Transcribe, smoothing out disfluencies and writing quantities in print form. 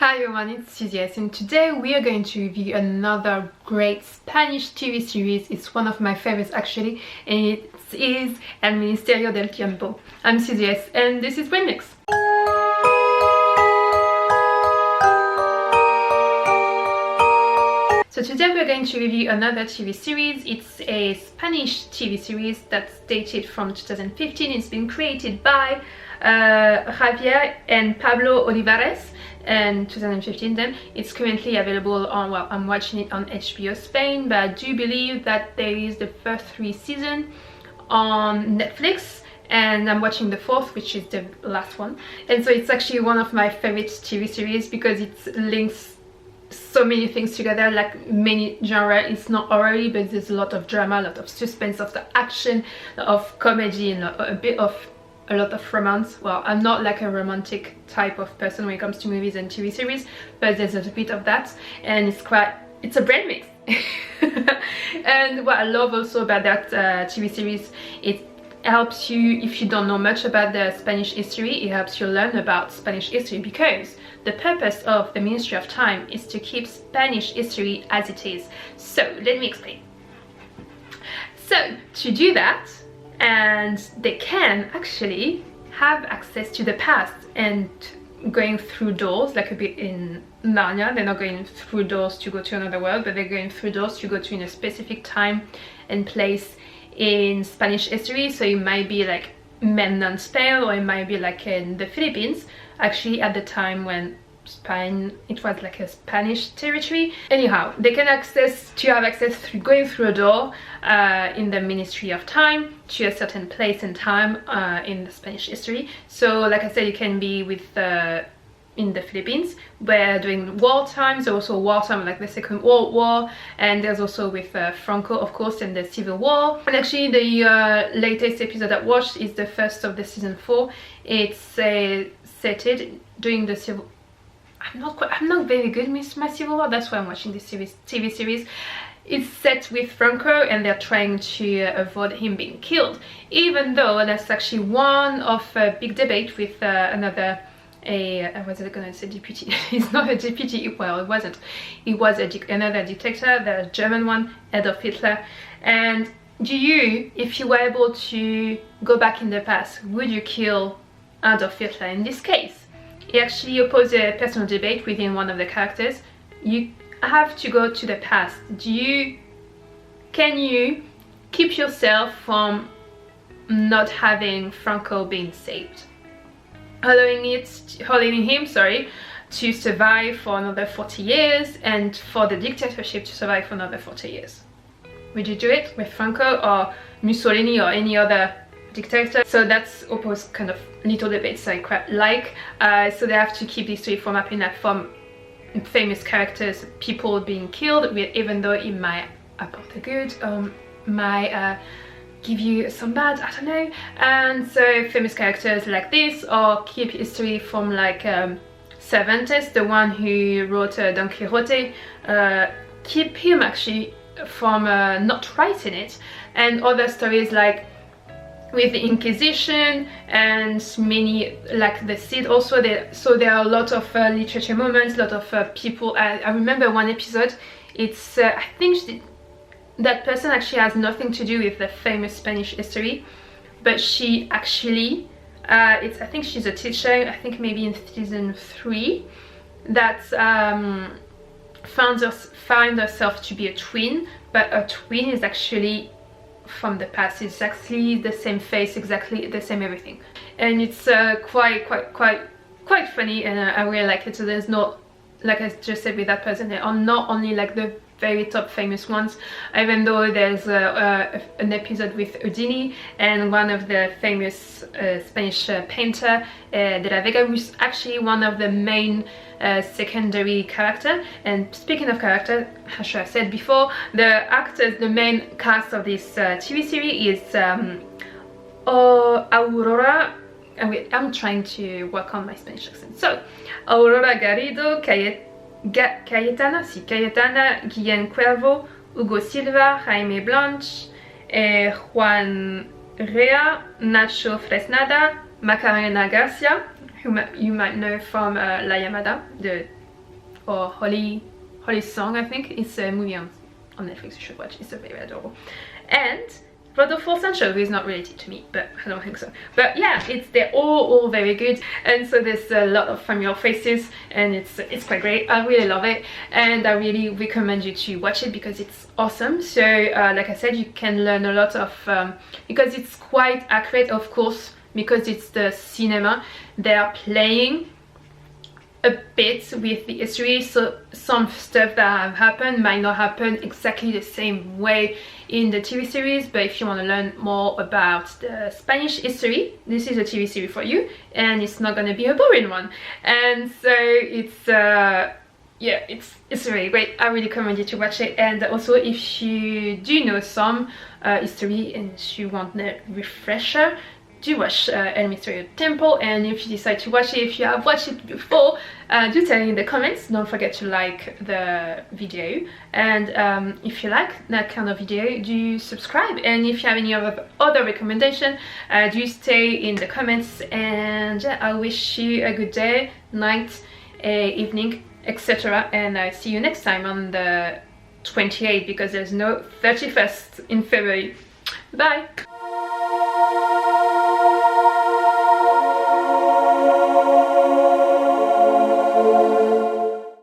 Hi everyone, it's Utilisés, and today we are going to review another great Spanish TV series. It's one of my favorites actually, and it is El Ministerio del Tiempo. I'm Utilisés and this is Remix. So today we're going to review another TV series. It's a Spanish TV series that's dated from 2015. It's been created by Javier and Pablo Olivares in 2015. Then it's currently available on, well, I'm watching it on HBO Spain, but I do believe that there is the first 3 seasons on Netflix, and I'm watching the 4th, which is the last one. And so it's actually one of my favorite TV series because it links so many things together, like many genre. It's not horror, but there's a lot of drama, a lot of suspense, of the action, of comedy, and a lot of romance. Well, I'm not like a romantic type of person when it comes to movies and TV series, but there's a bit of that, and it's a brand mix. And what I love also about that TV series, it helps you, if you don't know much about the Spanish history, it helps you learn about Spanish history, because the purpose of the Ministry of Time is to keep Spanish history as it is. So let me explain. So to do that, and they can actually have access to the past and going through doors, like a bit in Narnia. They're not going through doors to go to another world, but they're going through doors to go to in a specific time and place in Spanish history. So it might be like Memnon Spain, or it might be like in the Philippines, actually at the time when Spain, it was like a Spanish territory. Anyhow, they can have access through going through a door in the Ministry of Time to a certain place and time in the Spanish history. So like I said, you can be with in the Philippines, where during war times, also wartime like the Second World War, and there's also with Franco, of course, and the Civil War. And actually the latest episode I watched is the first of the season 4. It's set during the Civil. I'm not very good with my Civil War, that's why I'm watching this TV series. It's set with Franco, and they're trying to avoid him being killed, even though that's actually one of a big debate with another, I was gonna say deputy. He's not a deputy, well, it wasn't. He was another dictator, the German one, Adolf Hitler. And if you were able to go back in the past, would you kill Adolf Hitler? In this case, he actually opposed a personal debate within one of the characters. You have to go to the past. Can you keep yourself from not having Franco being saved, allowing him to survive for another 40 years, and for the dictatorship to survive for another 40 years? Would you do it with Franco or Mussolini or any other dictator? So that's opposed kind of little debates I quite like. So they have to keep this story from happening, like from famous characters, people being killed, even though it might apport the good, might give you some bad, I don't know. And so famous characters like this, or keep history from like Cervantes, the one who wrote Don Quixote, keep him actually from not writing it. And other stories like with the Inquisition and many, like the Cid also. So there are a lot of literature moments, a lot of people. I remember one episode, it's I think that person actually has nothing to do with the famous Spanish history, but she actually I think she's a teacher, I think maybe in season 3, that found herself to be a twin, but a twin is actually from the past. It's exactly the same face, exactly the same everything, and it's quite funny, and I really like it. So there's not, like I just said with that person, they are not only like the very top famous ones, even though there's an episode with Houdini and one of the famous Spanish painter de la Vega, who's actually one of the main secondary character. And speaking of character, as I said before, the main cast of this TV series is Aurora. I'm trying to work on my Spanish accent. So Aurora Garrido, Cayetana, Guillén Cuervo, Hugo Silva, Jaime Blanch, Juan Rea, Nacho Fresnada, Macarena Garcia, who you might know from La Llamada, the or Holy Song, I think. It's a movie on Netflix, you should watch. It's very adorable. And for the 4th century, who is not related to me, but I don't think so. But yeah, they're all very good, and so there's a lot of familiar faces, and it's quite great. I really love it, and I really recommend you to watch it because it's awesome. So like I said, you can learn a lot of because it's quite accurate, of course, because it's the cinema. They are playing a bit with the history, so some stuff that have happened might not happen exactly the same way in the TV series, but if you want to learn more about the Spanish history, this is a TV series for you, and it's not going to be a boring one. And so it's yeah, it's really great. I really recommend you to watch it. And also, if you do know some history and you want a refresher, do watch El Ministerio del Tiempo. And if you decide to watch it, if you have watched it before, do tell me in the comments. Don't forget to like the video, and if you like that kind of video, do subscribe. And if you have any other recommendation, do stay in the comments. And yeah, I wish you a good day, night, evening, etc. And I see you next time on the 28th, because there's no 31st in February. Bye.